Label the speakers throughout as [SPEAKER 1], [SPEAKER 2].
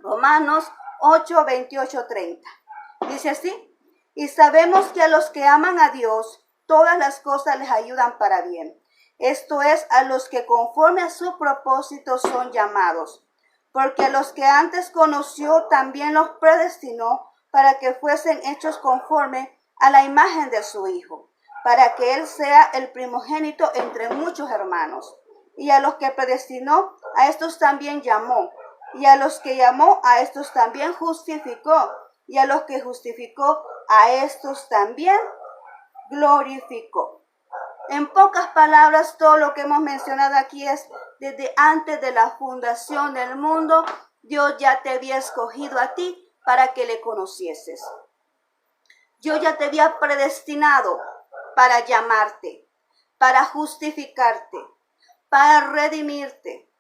[SPEAKER 1] Romanos 8, 28, 30. Dice así: y sabemos que a los que aman a Dios, todas las cosas les ayudan para bien. Esto es, a los que conforme a su propósito son llamados. Porque a los que antes conoció, también los predestinó para que fuesen hechos conforme a la imagen de su Hijo, para que Él sea el primogénito entre muchos hermanos. Y a los que predestinó, a estos también llamó. Y a los que llamó, a estos también justificó. Y a los que justificó, a estos también glorificó. En pocas palabras, todo lo que hemos mencionado aquí es: desde antes de la fundación del mundo, Dios ya te había escogido a ti para que le conocieses. Yo ya te había predestinado para llamarte, para justificarte, para redimirte,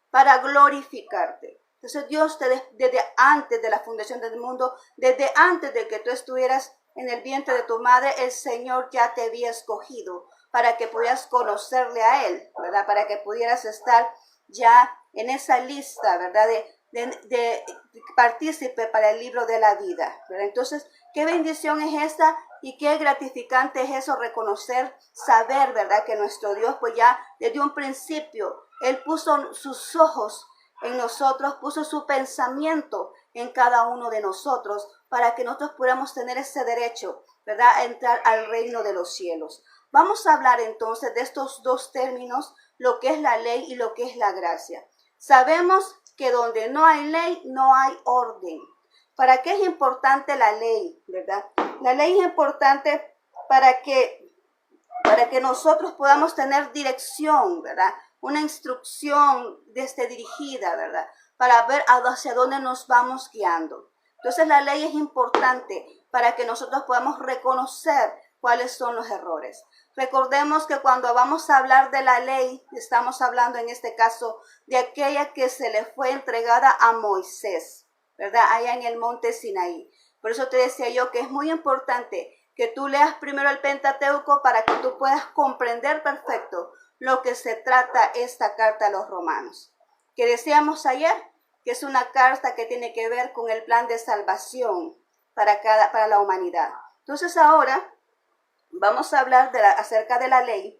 [SPEAKER 1] para glorificarte. Entonces Dios desde antes de la fundación del mundo, desde antes de que tú estuvieras en el vientre de tu madre, el Señor ya te había escogido para que pudieras conocerle a Él, ¿verdad? Para que pudieras estar ya en esa lista, ¿verdad? De partícipe para el libro de la vida, ¿verdad? Entonces, qué bendición es esta y qué gratificante es eso, reconocer, saber, ¿verdad? Que nuestro Dios, pues ya desde un principio, Él puso sus ojos en nosotros, puso su pensamiento en cada uno de nosotros para que nosotros podamos tener ese derecho, ¿verdad? A entrar al reino de los cielos. Vamos a hablar entonces de estos dos términos, lo que es la ley y lo que es la gracia. Sabemos que donde no hay ley, no hay orden. ¿Para qué es importante la ley, verdad? La ley es importante para que nosotros podamos tener dirección, ¿verdad? Una instrucción dirigida, ¿verdad? Para ver hacia dónde nos vamos guiando. Entonces la ley es importante para que nosotros podamos reconocer cuáles son los errores. Recordemos que cuando vamos a hablar de la ley, estamos hablando en este caso de aquella que se le fue entregada a Moisés, ¿verdad? Allá en el monte Sinaí. Por eso te decía yo que es muy importante que tú leas primero el Pentateuco para que tú puedas comprender perfecto lo que se trata esta carta a los romanos. Que decíamos ayer que es una carta que tiene que ver con el plan de salvación para la humanidad. Entonces ahora vamos a hablar acerca de la ley.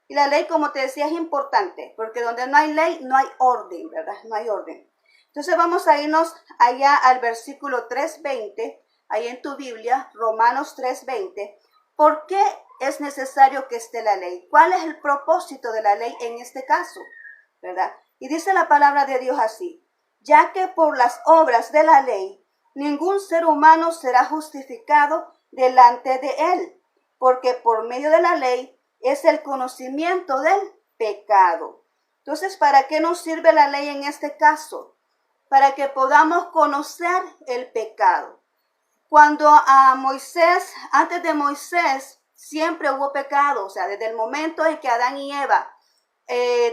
[SPEAKER 1] Y la ley, como te decía, es importante, porque donde no hay ley, no hay orden, ¿verdad? No hay orden. Entonces vamos a irnos allá al versículo 3:20, ahí en tu Biblia, Romanos 3:20. ¿Por qué es necesario que esté la ley? ¿Cuál es el propósito de la ley en este caso? ¿Verdad? Y dice la palabra de Dios así: ya que por las obras de la ley, ningún ser humano será justificado delante de él, porque por medio de la ley es el conocimiento del pecado. Entonces, ¿para qué nos sirve la ley en este caso? Para que podamos conocer el pecado. Cuando antes de Moisés, siempre hubo pecado. O sea, desde el momento en que Adán y Eva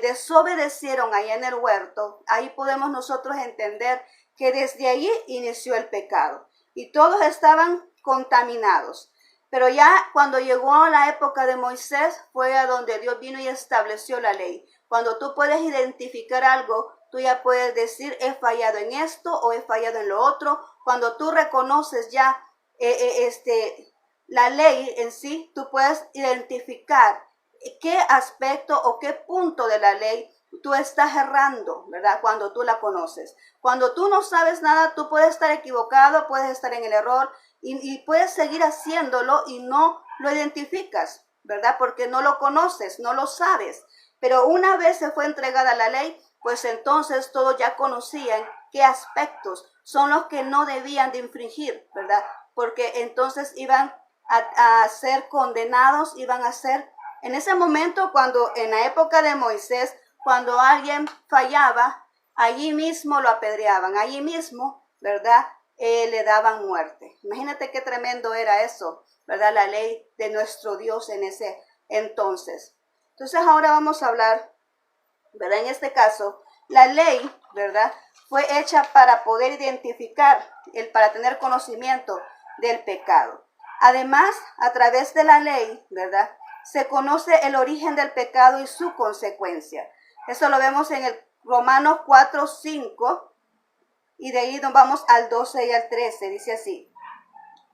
[SPEAKER 1] desobedecieron allá en el huerto, ahí podemos nosotros entender que desde allí inició el pecado. Y todos estaban contaminados. Pero ya cuando llegó la época de Moisés, fue a donde Dios vino y estableció la ley. Cuando tú puedes identificar algo, tú ya puedes decir: he fallado en esto o he fallado en lo otro. Cuando tú reconoces ya la ley en sí, tú puedes identificar qué aspecto o qué punto de la ley tú estás errando, ¿verdad? Cuando tú la conoces. Cuando tú no sabes nada, tú puedes estar equivocado, puedes estar en el error y puedes seguir haciéndolo y no lo identificas, ¿verdad? Porque no lo conoces, no lo sabes. Pero una vez se fue entregada la ley, pues entonces todos ya conocían qué aspectos son los que no debían de infringir, ¿verdad? Porque entonces iban a ser condenados, iban a ser, en ese momento, cuando en la época de Moisés, cuando alguien fallaba, allí mismo lo apedreaban, allí mismo, ¿verdad? Le daban muerte. Imagínate qué tremendo era eso, ¿verdad? La ley de nuestro Dios en ese entonces. Entonces ahora vamos a hablar, ¿verdad? En este caso, la ley, ¿verdad? Fue hecha para poder identificar, para tener conocimiento del pecado. Además, a través de la ley, ¿verdad?, se conoce el origen del pecado y su consecuencia. Eso lo vemos en el Romanos 4:5. Y de ahí nos vamos al 12 y al 13, dice así.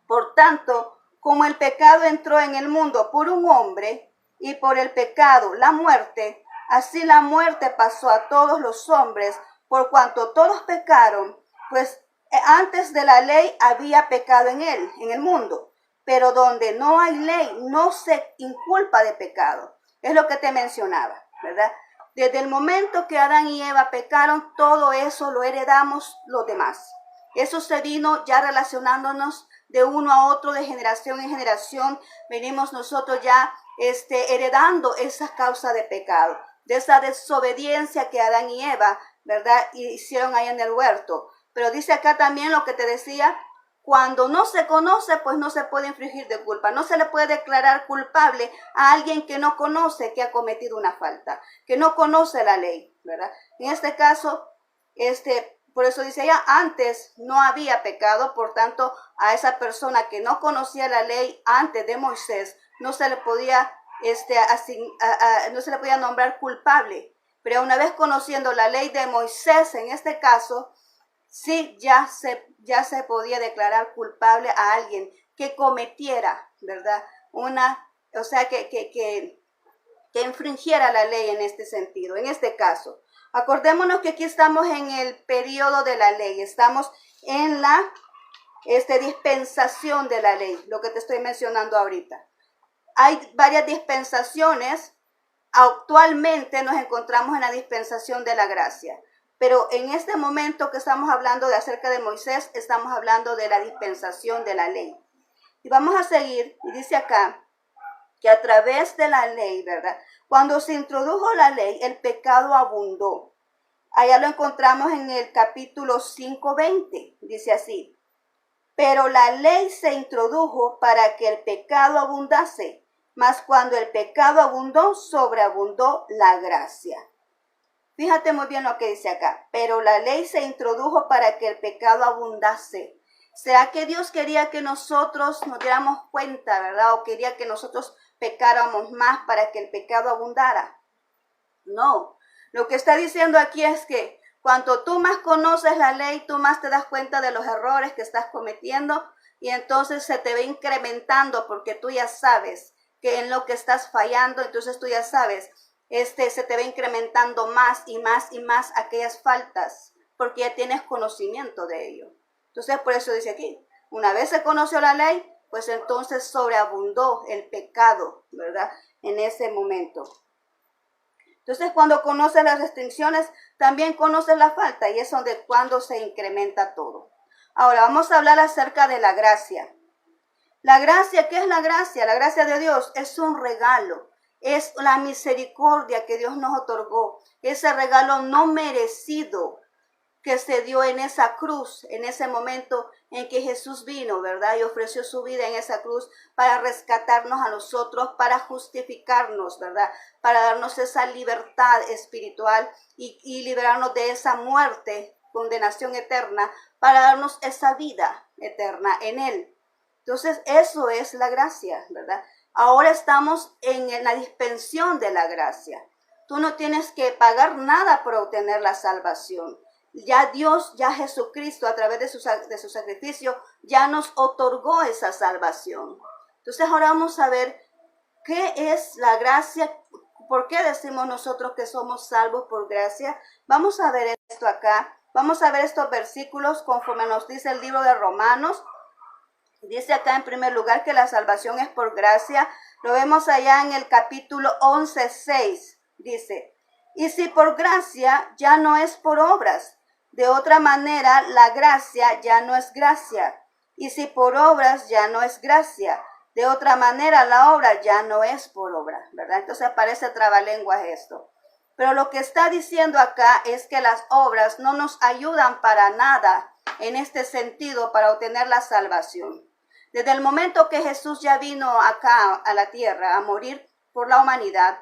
[SPEAKER 1] Por tanto, como el pecado entró en el mundo por un hombre, y por el pecado la muerte, así la muerte pasó a todos los hombres, por cuanto todos pecaron, pues antes de la ley había pecado en el mundo. Pero donde no hay ley, no se inculpa de pecado. Es lo que te mencionaba, ¿verdad? Desde el momento que Adán y Eva pecaron, todo eso lo heredamos los demás. Eso se vino ya relacionándonos de uno a otro, de generación en generación. Venimos nosotros ya heredando esa causa de pecado, de esa desobediencia que Adán y Eva, ¿verdad?, hicieron ahí en el huerto. Pero dice acá también lo que te decía, cuando no se conoce, pues no se puede infringir de culpa. No se le puede declarar culpable a alguien que no conoce que ha cometido una falta, que no conoce la ley, ¿verdad? En este caso, por eso dice ella, antes no había pecado, por tanto, a esa persona que no conocía la ley antes de Moisés, no se le podía, no se le podía nombrar culpable. Pero una vez conociendo la ley de Moisés, en este caso, sí, ya se podía declarar culpable a alguien que cometiera, ¿verdad? Que infringiera la ley en este sentido, en este caso. Acordémonos que aquí estamos en el periodo de la ley, estamos en la dispensación de la ley, lo que te estoy mencionando ahorita. Hay varias dispensaciones, actualmente nos encontramos en la dispensación de la gracia. Pero en este momento que estamos hablando de acerca de Moisés, estamos hablando de la dispensación de la ley. Y vamos a seguir, y dice acá, que a través de la ley, ¿verdad? Cuando se introdujo la ley, el pecado abundó. Allá lo encontramos en el capítulo 5:20, dice así. Pero la ley se introdujo para que el pecado abundase, mas cuando el pecado abundó, sobreabundó la gracia. Fíjate muy bien lo que dice acá. Pero la ley se introdujo para que el pecado abundase. ¿Será que Dios quería que nosotros nos diéramos cuenta, verdad? ¿O quería que nosotros pecáramos más para que el pecado abundara? No. Lo que está diciendo aquí es que cuanto tú más conoces la ley, tú más te das cuenta de los errores que estás cometiendo y entonces se te va incrementando porque tú ya sabes que en lo que estás fallando, entonces tú ya sabes, se te va incrementando más y más y más aquellas faltas porque ya tienes conocimiento de ello. Entonces por eso dice aquí, una vez se conoció la ley, pues entonces sobreabundó el pecado, ¿verdad? En ese momento. Entonces, cuando conoces las restricciones, también conoces la falta y es donde cuando se incrementa todo. Ahora, vamos a hablar acerca de la gracia. La gracia, ¿qué es la gracia? La gracia de Dios es un regalo, es la misericordia que Dios nos otorgó, ese regalo no merecido que se dio en esa cruz, en ese momento en que Jesús vino, ¿verdad? Y ofreció su vida en esa cruz para rescatarnos a nosotros, para justificarnos, ¿verdad? Para darnos esa libertad espiritual y liberarnos de esa muerte, condenación eterna, para darnos esa vida eterna en Él. Entonces, eso es la gracia, ¿verdad? Ahora estamos en la dispensación de la gracia. Tú no tienes que pagar nada por obtener la salvación. Ya Dios, ya Jesucristo, a través de su sacrificio, ya nos otorgó esa salvación. Entonces ahora vamos a ver qué es la gracia, por qué decimos nosotros que somos salvos por gracia. Vamos a ver esto acá, vamos a ver estos versículos conforme nos dice el libro de Romanos. Dice acá en primer lugar que la salvación es por gracia. Lo vemos allá en el capítulo 11:6. Dice, y si por gracia ya no es por obras. De otra manera, la gracia ya no es gracia. Y si por obras ya no es gracia. De otra manera, la obra ya no es por obra, ¿verdad? Entonces parece trabalenguas esto. Pero lo que está diciendo acá es que las obras no nos ayudan para nada en este sentido para obtener la salvación. Desde el momento que Jesús ya vino acá a la tierra a morir por la humanidad,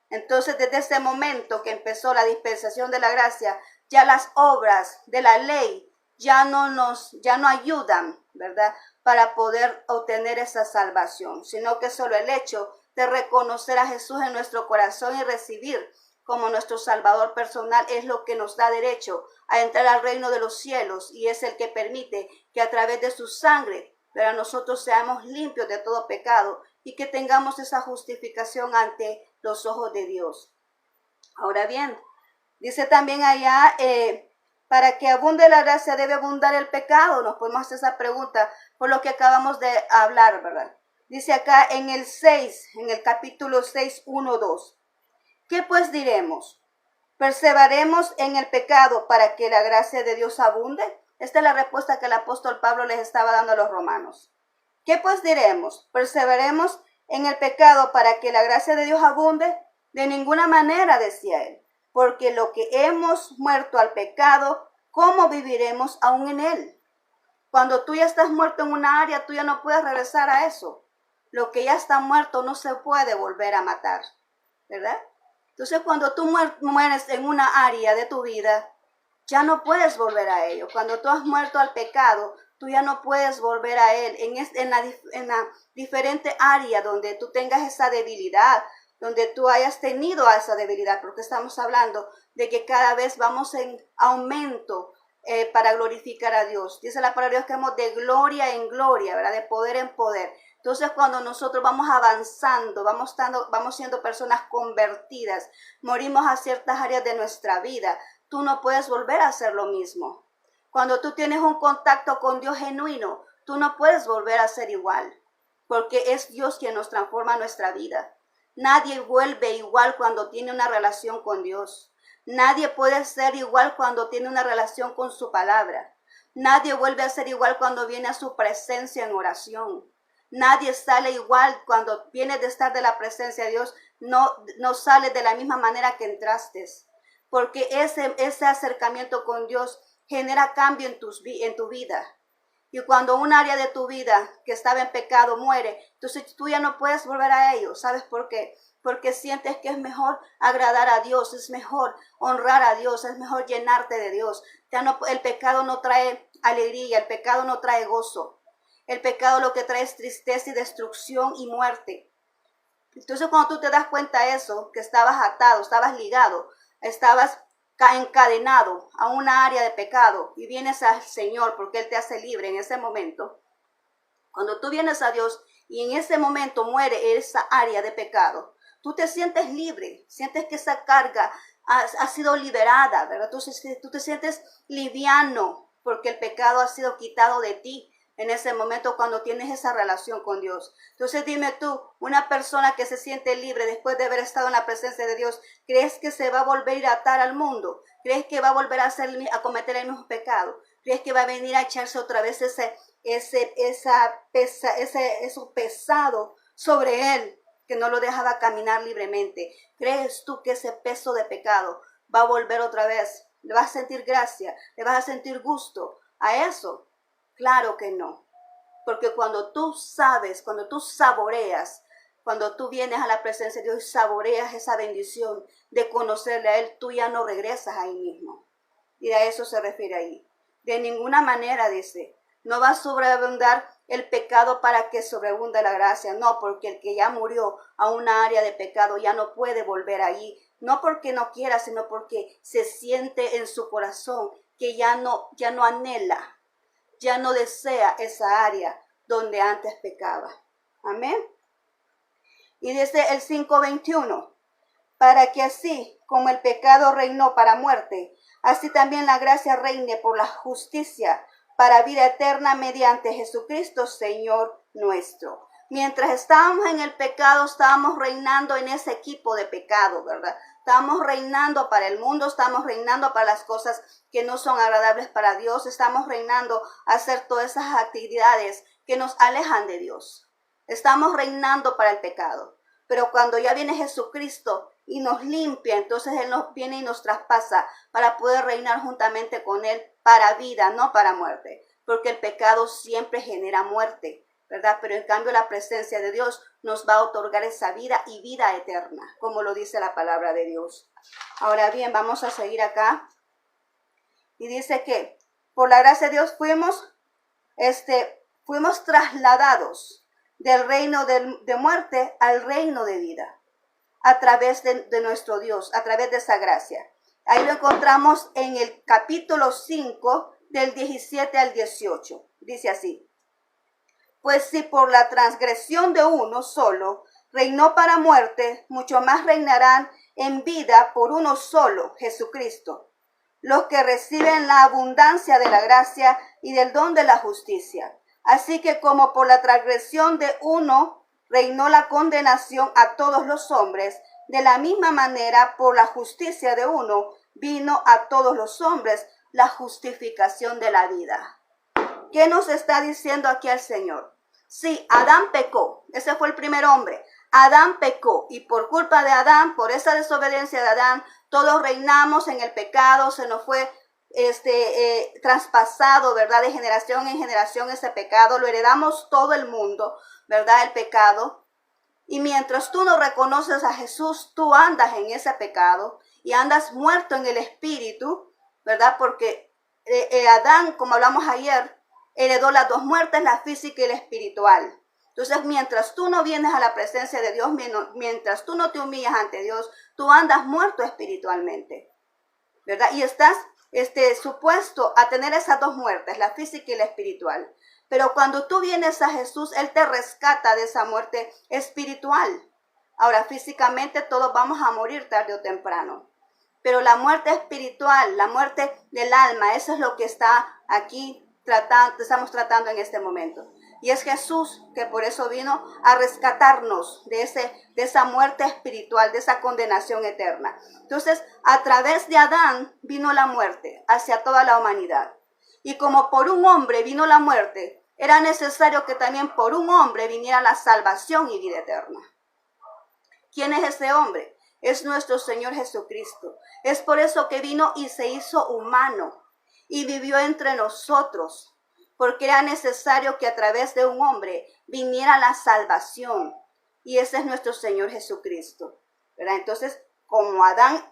[SPEAKER 1] entonces desde ese momento que empezó la dispensación de la gracia, ya las obras de la ley ya no ayudan, ¿verdad? Para poder obtener esa salvación, sino que solo el hecho de reconocer a Jesús en nuestro corazón y recibir como nuestro Salvador personal, es lo que nos da derecho a entrar al reino de los cielos y es el que permite que a través de su sangre, pero nosotros seamos limpios de todo pecado y que tengamos esa justificación ante los ojos de Dios. Ahora bien, dice también allá, para que abunde la gracia debe abundar el pecado. Nos podemos hacer esa pregunta por lo que acabamos de hablar, ¿verdad? Dice acá en el 6, en el capítulo 6, 1, 2. ¿Qué pues diremos? ¿Perseveraremos en el pecado para que la gracia de Dios abunde? Esta es la respuesta que el apóstol Pablo les estaba dando a los romanos. ¿Qué pues diremos? ¿Perseveraremos en el pecado para que la gracia de Dios abunde? De ninguna manera, decía él, porque lo que hemos muerto al pecado, ¿cómo viviremos aún en él? Cuando tú ya estás muerto en una área, tú ya no puedes regresar a eso. Lo que ya está muerto no se puede volver a matar, ¿verdad? Entonces, cuando tú mueres en una área de tu vida, ya no puedes volver a ello. Cuando tú has muerto al pecado, tú ya no puedes volver a él. En la diferente área donde tú tengas esa debilidad, donde tú hayas tenido esa debilidad, porque estamos hablando de que cada vez vamos en aumento para glorificar a Dios. Dice la palabra de Dios que vamos de gloria en gloria, ¿verdad? De poder en poder. Entonces, cuando nosotros vamos avanzando, vamos siendo personas convertidas, morimos a ciertas áreas de nuestra vida, tú no puedes volver a hacer lo mismo. Cuando tú tienes un contacto con Dios genuino, tú no puedes volver a ser igual, porque es Dios quien nos transforma nuestra vida. Nadie vuelve igual cuando tiene una relación con Dios. Nadie puede ser igual cuando tiene una relación con su palabra. Nadie vuelve a ser igual cuando viene a su presencia en oración. Nadie sale igual cuando viene de estar de la presencia de Dios. No sale de la misma manera que entraste. Porque ese acercamiento con Dios genera cambio en tu vida. Y cuando un área de tu vida que estaba en pecado muere, entonces tú ya no puedes volver a ello. ¿Sabes por qué? Porque sientes que es mejor agradar a Dios, es mejor honrar a Dios, es mejor llenarte de Dios. El pecado no trae alegría, el pecado no trae gozo. El pecado lo que trae es tristeza y destrucción y muerte. Entonces cuando tú te das cuenta de eso, que estabas atado, estabas ligado, estabas encadenado a una área de pecado y vienes al Señor porque Él te hace libre en ese momento. Cuando tú vienes a Dios y en ese momento muere esa área de pecado, tú te sientes libre, sientes que esa carga ha sido liberada, ¿verdad? Tú te sientes liviano porque el pecado ha sido quitado de ti en ese momento cuando tienes esa relación con Dios. Entonces dime tú, una persona que se siente libre después de haber estado en la presencia de Dios, ¿crees que se va a volver a atar al mundo? ¿Crees que va a volver a cometer el mismo pecado? ¿Crees que va a venir a echarse otra vez eso pesado sobre él que no lo dejaba caminar libremente? ¿Crees tú que ese peso de pecado va a volver otra vez? ¿Le vas a sentir gracia? ¿Le vas a sentir gusto a eso? Claro que no, porque cuando tú sabes, cuando tú saboreas, cuando tú vienes a la presencia de Dios y saboreas esa bendición de conocerle a Él, tú ya no regresas ahí mismo. Y a eso se refiere ahí. De ninguna manera, dice, no va a sobreabundar el pecado para que sobreabunde la gracia. No, porque el que ya murió a una área de pecado ya no puede volver ahí. No porque no quiera, sino porque se siente en su corazón que ya no anhela, ya no desea esa área donde antes pecaba. Amén. Y dice el 5:21, para que así como el pecado reinó para muerte, así también la gracia reine por la justicia para vida eterna mediante Jesucristo, Señor nuestro. Mientras estábamos en el pecado, estábamos reinando en ese equipo de pecado, ¿verdad? Estamos reinando para el mundo, estamos reinando para las cosas que no son agradables para Dios, estamos reinando a hacer todas esas actividades que nos alejan de Dios. Estamos reinando para el pecado. Pero cuando ya viene Jesucristo y nos limpia, entonces Él nos viene y nos traspasa para poder reinar juntamente con Él para vida, no para muerte. Porque el pecado siempre genera muerte, ¿verdad? Pero en cambio la presencia de Dios nos va a otorgar esa vida y vida eterna, como lo dice la palabra de Dios. Ahora bien, vamos a seguir acá. Y dice que por la gracia de Dios fuimos trasladados del reino de muerte al reino de vida. a través de nuestro Dios, a través de esa gracia. Ahí lo encontramos en el capítulo 5 del 17 al 18. Dice así: pues si por la transgresión de uno solo reinó para muerte, mucho más reinarán en vida por uno solo, Jesucristo, los que reciben la abundancia de la gracia y del don de la justicia. Así que como por la transgresión de uno reinó la condenación a todos los hombres, de la misma manera por la justicia de uno vino a todos los hombres la justificación de la vida. ¿Qué nos está diciendo aquí el Señor? Sí, Adán pecó, ese fue el primer hombre. Adán pecó y por culpa de Adán, por esa desobediencia de Adán, todos reinamos en el pecado, se nos fue traspasado, ¿verdad? De generación en generación ese pecado, lo heredamos todo el mundo, ¿verdad? El pecado. Y mientras tú no reconoces a Jesús, tú andas en ese pecado y andas muerto en el espíritu, ¿verdad? Porque Adán, como hablamos ayer, heredó las dos muertes, la física y la espiritual. Entonces, mientras tú no vienes a la presencia de Dios, mientras tú no te humillas ante Dios, tú andas muerto espiritualmente, ¿verdad? Y estás supuesto a tener esas dos muertes, la física y la espiritual. Pero cuando tú vienes a Jesús, Él te rescata de esa muerte espiritual. Ahora, físicamente todos vamos a morir tarde o temprano. Pero la muerte espiritual, la muerte del alma, eso es lo que está aquí estamos tratando en este momento. Y es Jesús que por eso vino a rescatarnos de esa muerte espiritual, de esa condenación eterna. Entonces, a través de Adán vino la muerte hacia toda la humanidad. Y como por un hombre vino la muerte, era necesario que también por un hombre viniera la salvación y vida eterna. ¿Quién es ese hombre? Es nuestro Señor Jesucristo. Es por eso que vino y se hizo humano y vivió entre nosotros, porque era necesario que a través de un hombre viniera la salvación. Y ese es nuestro Señor Jesucristo, ¿verdad? Entonces, como Adán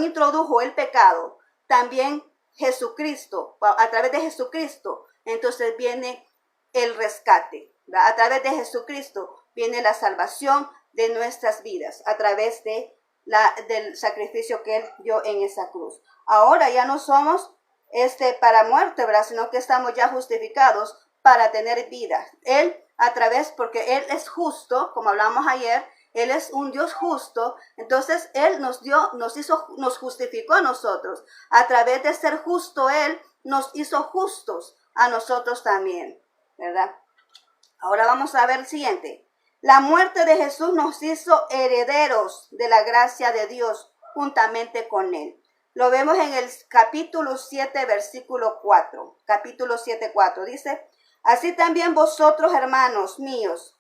[SPEAKER 1] introdujo el pecado, también Jesucristo, a través de Jesucristo, entonces viene el rescate, ¿verdad? A través de Jesucristo viene la salvación de nuestras vidas, a través del sacrificio que Él dio en esa cruz. Ahora ya no somos para muerte, ¿verdad? Sino que estamos ya justificados para tener vida. Él porque Él es justo, como hablamos ayer, Él es un Dios justo, entonces Él nos justificó a nosotros. A través de ser justo, Él nos hizo justos a nosotros también, ¿verdad? Ahora vamos a ver el siguiente. La muerte de Jesús nos hizo herederos de la gracia de Dios juntamente con Él. Lo vemos en el capítulo 7, versículo 4. Capítulo 7, 4. Dice: así también vosotros, hermanos míos,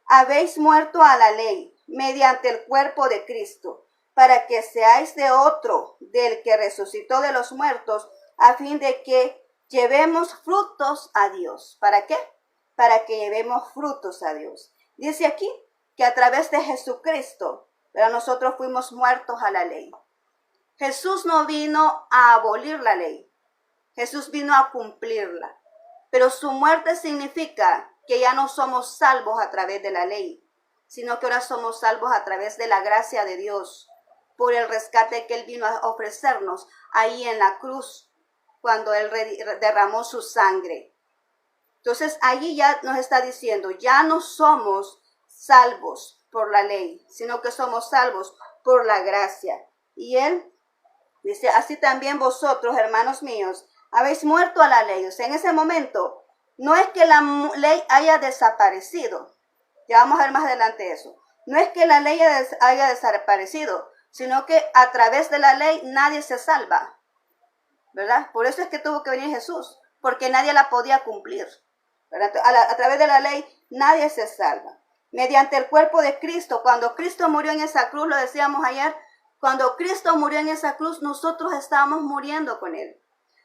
[SPEAKER 1] habéis muerto a la ley mediante el cuerpo de Cristo, para que seáis de otro, del que resucitó de los muertos, a fin de que llevemos frutos a Dios. ¿Para qué? Para que llevemos frutos a Dios. Dice aquí que a través de Jesucristo, pero nosotros fuimos muertos a la ley. Jesús no vino a abolir la ley. Jesús vino a cumplirla. Pero su muerte significa que ya no somos salvos a través de la ley, sino que ahora somos salvos a través de la gracia de Dios, por el rescate que Él vino a ofrecernos ahí en la cruz, cuando Él derramó su sangre. Entonces, allí ya nos está diciendo, ya no somos salvos por la ley, sino que somos salvos por la gracia. Y Él dice: así también vosotros, hermanos míos, habéis muerto a la ley. O sea, en ese momento, no es que la ley haya desaparecido. Ya vamos a ver más adelante eso. No es que la ley haya desaparecido, sino que a través de la ley nadie se salva, ¿verdad? Por eso es que tuvo que venir Jesús, porque nadie la podía cumplir, ¿verdad? A través de la ley nadie se salva. Mediante el cuerpo de Cristo, cuando Cristo murió en esa cruz, lo decíamos ayer, cuando Cristo murió en esa cruz, nosotros estábamos muriendo con Él.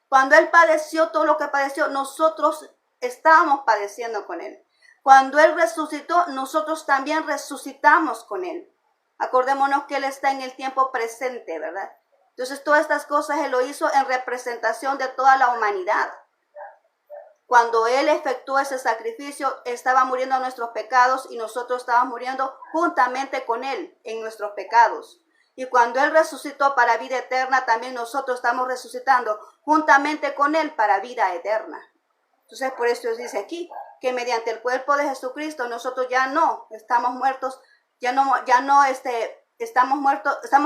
[SPEAKER 1] Cuando Él padeció todo lo que padeció, nosotros estábamos padeciendo con Él. Cuando Él resucitó, nosotros también resucitamos con Él. Acordémonos que Él está en el tiempo presente, ¿verdad? Entonces, todas estas cosas Él lo hizo en representación de toda la humanidad. Cuando Él efectuó ese sacrificio, estaba muriendo nuestros pecados y nosotros estábamos muriendo juntamente con Él en nuestros pecados. Y cuando Él resucitó para vida eterna, también nosotros estamos resucitando juntamente con Él para vida eterna. Entonces, por eso dice aquí que mediante el cuerpo de Jesucristo nosotros ya no estamos muertos, estamos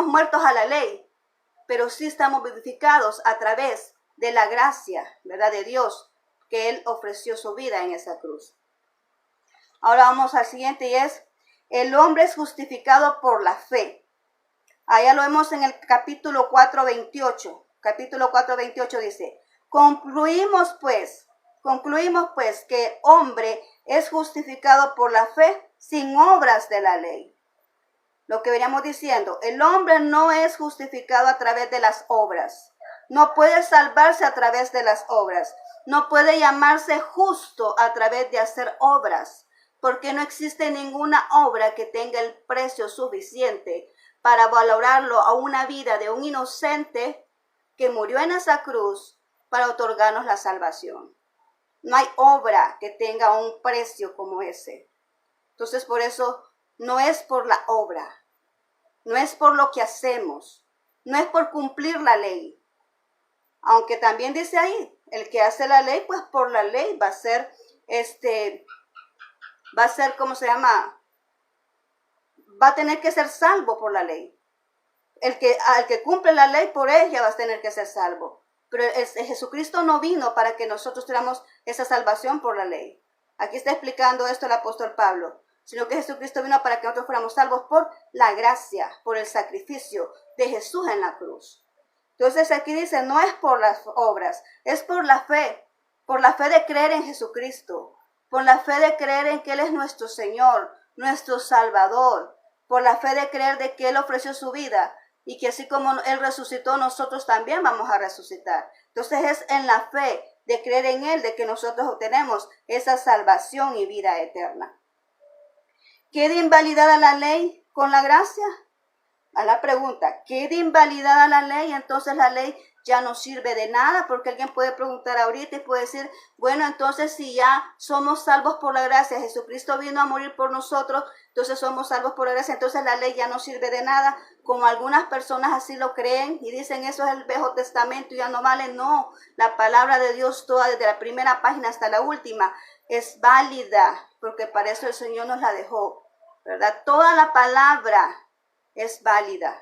[SPEAKER 1] muertos a la ley, pero sí estamos vivificados a través de la gracia, ¿verdad?, de Dios, que Él ofreció su vida en esa cruz. Ahora vamos al siguiente y es, el hombre es justificado por la fe. Allá lo vemos en el capítulo 4:28. Capítulo 4:28 dice, concluimos pues que el hombre es justificado por la fe sin obras de la ley. Lo que veníamos diciendo, el hombre no es justificado a través de las obras. No puede salvarse a través de las obras. No puede llamarse justo a través de hacer obras, porque no existe ninguna obra que tenga el precio suficiente para valorarlo a una vida de un inocente que murió en esa cruz para otorgarnos la salvación. No hay obra que tenga un precio como ese. Entonces, por eso, no es por la obra, no es por lo que hacemos, no es por cumplir la ley. Aunque también dice ahí, el que hace la ley, pues por la ley va a ser, ¿cómo se llama? Va a tener que ser salvo por la ley. El que cumple la ley, por ella va a tener que ser salvo. Pero Jesucristo no vino para que nosotros tuviéramos esa salvación por la ley. Aquí está explicando esto el apóstol Pablo. Sino que Jesucristo vino para que nosotros fuéramos salvos por la gracia, por el sacrificio de Jesús en la cruz. Entonces aquí dice, no es por las obras, es por la fe de creer en Jesucristo, por la fe de creer en que Él es nuestro Señor, nuestro Salvador, por la fe de creer de que Él ofreció su vida y que así como Él resucitó, nosotros también vamos a resucitar. Entonces es en la fe de creer en Él de que nosotros obtenemos esa salvación y vida eterna. ¿Queda invalidada la ley con la gracia? A la pregunta, ¿queda invalidada la ley? Entonces la ley ya no sirve de nada, porque alguien puede preguntar ahorita y puede decir, bueno, entonces si ya somos salvos por la gracia, Jesucristo vino a morir por nosotros, entonces somos salvos por la gracia, entonces la ley ya no sirve de nada, como algunas personas así lo creen y dicen eso es el Viejo Testamento y ya no vale. No, la palabra de Dios toda, desde la primera página hasta la última, es válida, porque para eso el Señor nos la dejó, ¿verdad? Toda la palabra es válida.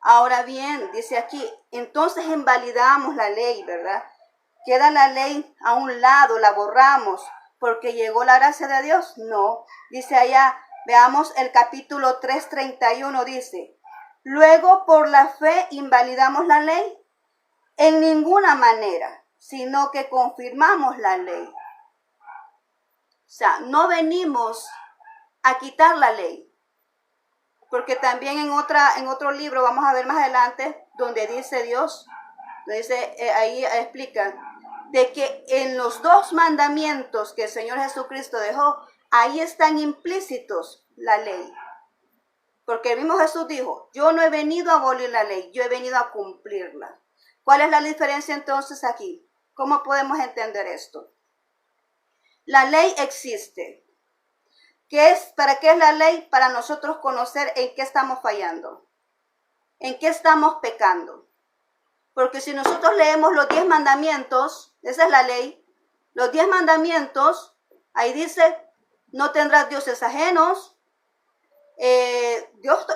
[SPEAKER 1] Ahora bien, dice aquí, entonces invalidamos la ley, ¿verdad? ¿Queda la ley a un lado, la borramos porque llegó la gracia de Dios? No, dice allá, veamos el capítulo 3:31, dice, luego por la fe invalidamos la ley, en ninguna manera, sino que confirmamos la ley. O sea, no venimos a quitar la ley. Porque también en otro libro, vamos a ver más adelante, donde dice Dios, ahí explica, de que en los 2 mandamientos que el Señor Jesucristo dejó, ahí están implícitos la ley. Porque el mismo Jesús dijo, yo no he venido a abolir la ley, yo he venido a cumplirla. ¿Cuál es la diferencia entonces aquí? ¿Cómo podemos entender esto? La ley existe. ¿Para qué es la ley? Para nosotros conocer en qué estamos fallando, en qué estamos pecando. Porque si nosotros leemos los 10 mandamientos, esa es la ley, los 10 mandamientos, ahí dice, no tendrás dioses ajenos, a Dios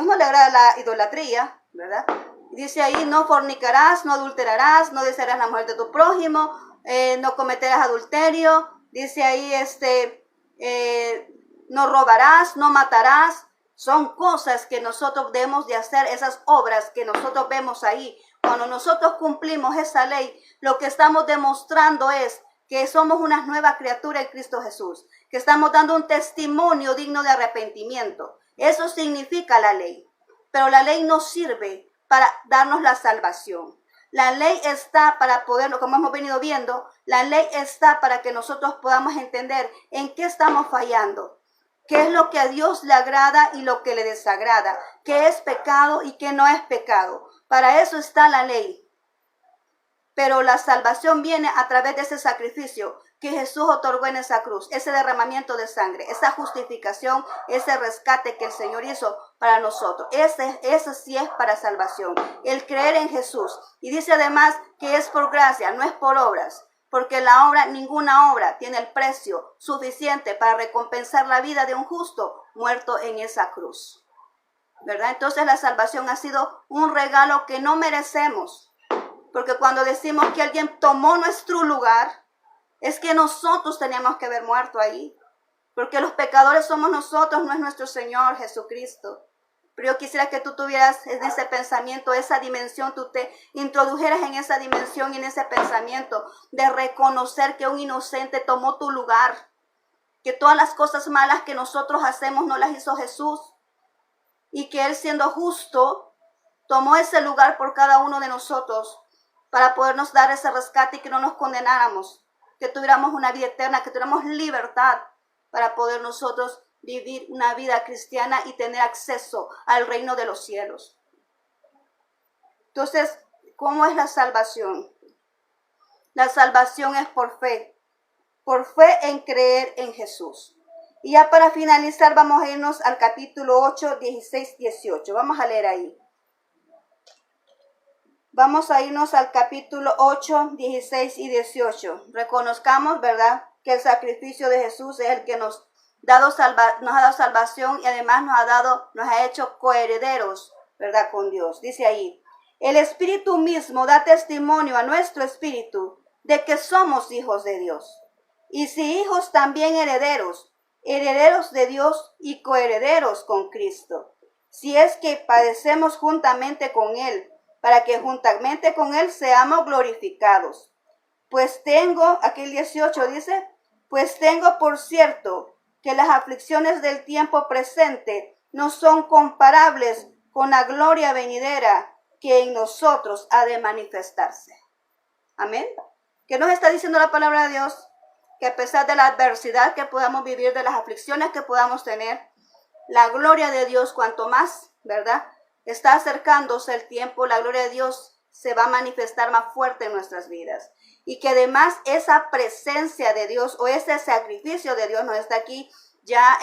[SPEAKER 1] no le agrada la idolatría, ¿verdad? Dice ahí, no fornicarás, no adulterarás, no desearás la mujer de tu prójimo, no cometerás adulterio, dice ahí, no robarás, no matarás. Son cosas que nosotros debemos de hacer, esas obras que nosotros vemos ahí. Cuando nosotros cumplimos esa ley, lo que estamos demostrando es que somos una nueva criatura en Cristo Jesús, que estamos dando un testimonio digno de arrepentimiento. Eso significa la ley. Pero la ley no sirve para darnos la salvación. La ley está para poderlo, como hemos venido viendo, la ley está para que nosotros podamos entender en qué estamos fallando, qué es lo que a Dios le agrada y lo que le desagrada, qué es pecado y qué no es pecado. Para eso está la ley. pero la salvación viene a través de ese sacrificio que Jesús otorgó en esa cruz, ese derramamiento de sangre, esa justificación, ese rescate que el Señor hizo para nosotros. Ese sí es para salvación, el creer en Jesús. Y dice además que es por gracia, no es por obras, porque ninguna obra tiene el precio suficiente para recompensar la vida de un justo muerto en esa cruz, ¿verdad? Entonces la salvación ha sido un regalo que no merecemos, porque cuando decimos que alguien tomó nuestro lugar, es que nosotros teníamos que haber muerto ahí, porque los pecadores somos nosotros, no es nuestro Señor Jesucristo. Pero yo quisiera que tú tuvieras en ese pensamiento, esa dimensión, tú te introdujeras en esa dimensión y en ese pensamiento de reconocer que un inocente tomó tu lugar, que todas las cosas malas que nosotros hacemos no las hizo Jesús, y que Él, siendo justo, tomó ese lugar por cada uno de nosotros para podernos dar ese rescate y que no nos condenáramos, que tuviéramos una vida eterna, que tuviéramos libertad para poder nosotros vivir una vida cristiana y tener acceso al reino de los cielos. Entonces, ¿cómo es la salvación? La salvación es por fe en creer en Jesús. Y ya para finalizar vamos a irnos al capítulo 8, 16, 18. Vamos a leer ahí. Vamos a irnos al capítulo 8, 16 y 18. Reconozcamos, ¿verdad?, que el sacrificio de Jesús es el que nos ha dado salvación y además nos ha hecho coherederos, ¿verdad?, con Dios. Dice ahí, el Espíritu mismo da testimonio a nuestro espíritu de que somos hijos de Dios. Y si hijos, también herederos, herederos de Dios y coherederos con Cristo. Si es que padecemos juntamente con Él, para que juntamente con Él seamos glorificados. Pues aquí el 18 dice, pues tengo por cierto que las aflicciones del tiempo presente no son comparables con la gloria venidera que en nosotros ha de manifestarse. Amén. ¿Qué nos está diciendo la palabra de Dios? Que a pesar de la adversidad que podamos vivir, de las aflicciones que podamos tener, la gloria de Dios, cuanto más, ¿verdad?, está acercándose el tiempo, la gloria de Dios se va a manifestar más fuerte en nuestras vidas. Y que además esa presencia de Dios o ese sacrificio de Dios nos está aquí ya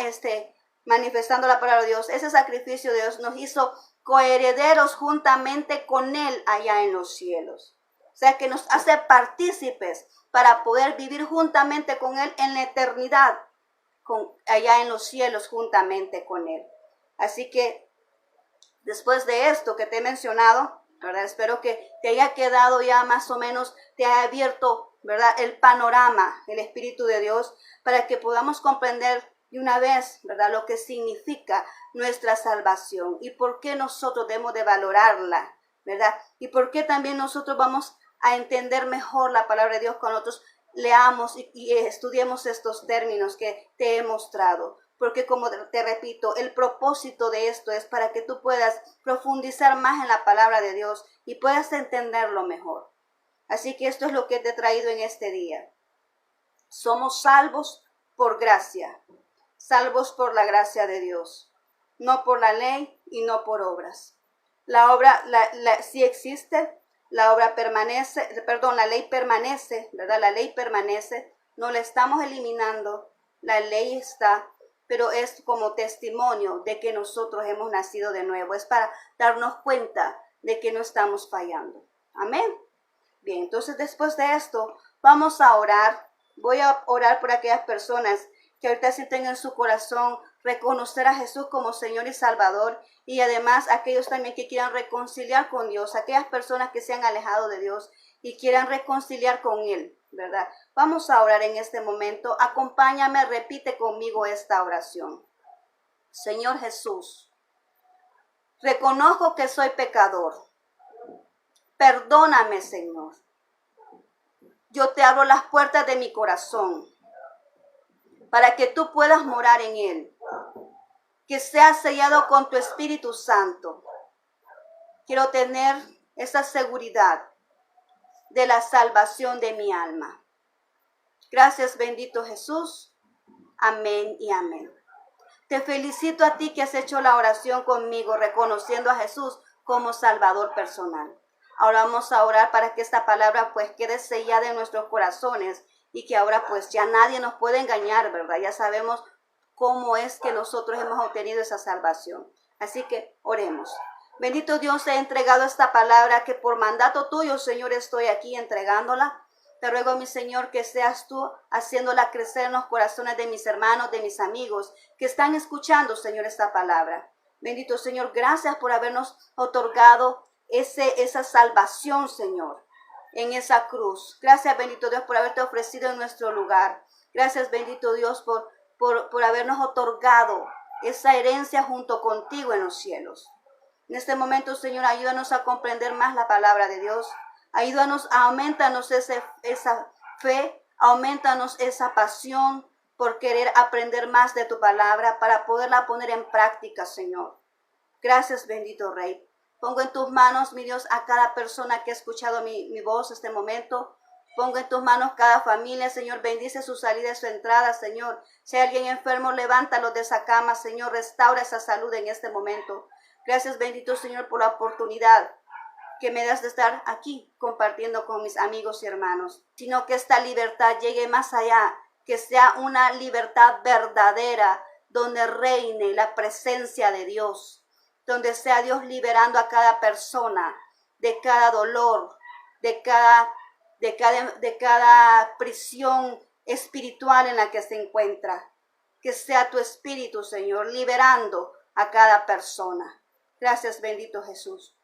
[SPEAKER 1] manifestando la palabra de Dios. Ese sacrificio de Dios nos hizo coherederos juntamente con Él allá en los cielos. O sea que nos hace partícipes para poder vivir juntamente con Él en la eternidad, allá en los cielos juntamente con Él. Así que después de esto que te he mencionado, ¿verdad?, espero que te haya quedado ya más o menos, te haya abierto, ¿verdad?, el panorama, el Espíritu de Dios, para que podamos comprender de una vez, ¿verdad?, lo que significa nuestra salvación y por qué nosotros debemos de valorarla, ¿verdad? Y por qué también nosotros vamos a entender mejor la palabra de Dios cuando nosotros leamos y estudiemos estos términos que te he mostrado. Porque, como te repito, el propósito de esto es para que tú puedas profundizar más en la palabra de Dios y puedas entenderlo mejor. Así que esto es lo que te he traído en este día. Somos salvos por gracia, salvos por la gracia de Dios, no por la ley y no por obras. La obra sí existe, la obra permanece, la ley permanece, ¿verdad? La ley permanece, no la estamos eliminando, la ley está, pero es como testimonio de que nosotros hemos nacido de nuevo. Es para darnos cuenta de que no estamos fallando. Amén. Bien, entonces después de esto vamos a orar. Voy a orar por aquellas personas que ahorita sienten en su corazón reconocer a Jesús como Señor y Salvador. Y además aquellos también que quieran reconciliar con Dios. Aquellas personas que se han alejado de Dios y quieran reconciliar con Él, ¿verdad? Vamos a orar en este momento. Acompáñame, repite conmigo esta oración. Señor Jesús, reconozco que soy pecador. Perdóname, Señor. Yo te abro las puertas de mi corazón para que tú puedas morar en él. Que sea sellado con tu Espíritu Santo. Quiero tener esa seguridad de la salvación de mi alma. Gracias, bendito Jesús. Amén y amén. Te felicito a ti que has hecho la oración conmigo, reconociendo a Jesús como Salvador personal. Ahora vamos a orar para que esta palabra pues quede sellada en nuestros corazones y que ahora pues ya nadie nos puede engañar, ¿verdad? Ya sabemos cómo es que nosotros hemos obtenido esa salvación. Así que oremos. Bendito Dios, te he entregado esta palabra que por mandato tuyo, Señor, estoy aquí entregándola. Te ruego, mi Señor, que seas tú haciéndola crecer en los corazones de mis hermanos, de mis amigos que están escuchando, Señor, esta palabra. Bendito Señor, gracias por habernos otorgado esa salvación, Señor, en esa cruz. Gracias, bendito Dios, por haberte ofrecido en nuestro lugar. Gracias, bendito Dios, por habernos otorgado esa herencia junto contigo en los cielos. En este momento, Señor, ayúdanos a comprender más la palabra de Dios. Ayúdanos, aumentanos esa fe, aumentanos esa pasión por querer aprender más de tu palabra para poderla poner en práctica, Señor. Gracias, bendito Rey. Pongo en tus manos, mi Dios, a cada persona que ha escuchado mi voz este momento. Pongo en tus manos cada familia, Señor. Bendice su salida y su entrada, Señor. Si hay alguien enfermo, levántalo de esa cama, Señor. Restaura esa salud en este momento. Gracias, bendito Señor, por la oportunidad que me das de estar aquí compartiendo con mis amigos y hermanos. Sino que esta libertad llegue más allá, que sea una libertad verdadera, donde reine la presencia de Dios, donde sea Dios liberando a cada persona de cada dolor, de cada prisión espiritual en la que se encuentra. Que sea tu espíritu, Señor, liberando a cada persona. Gracias, bendito Jesús.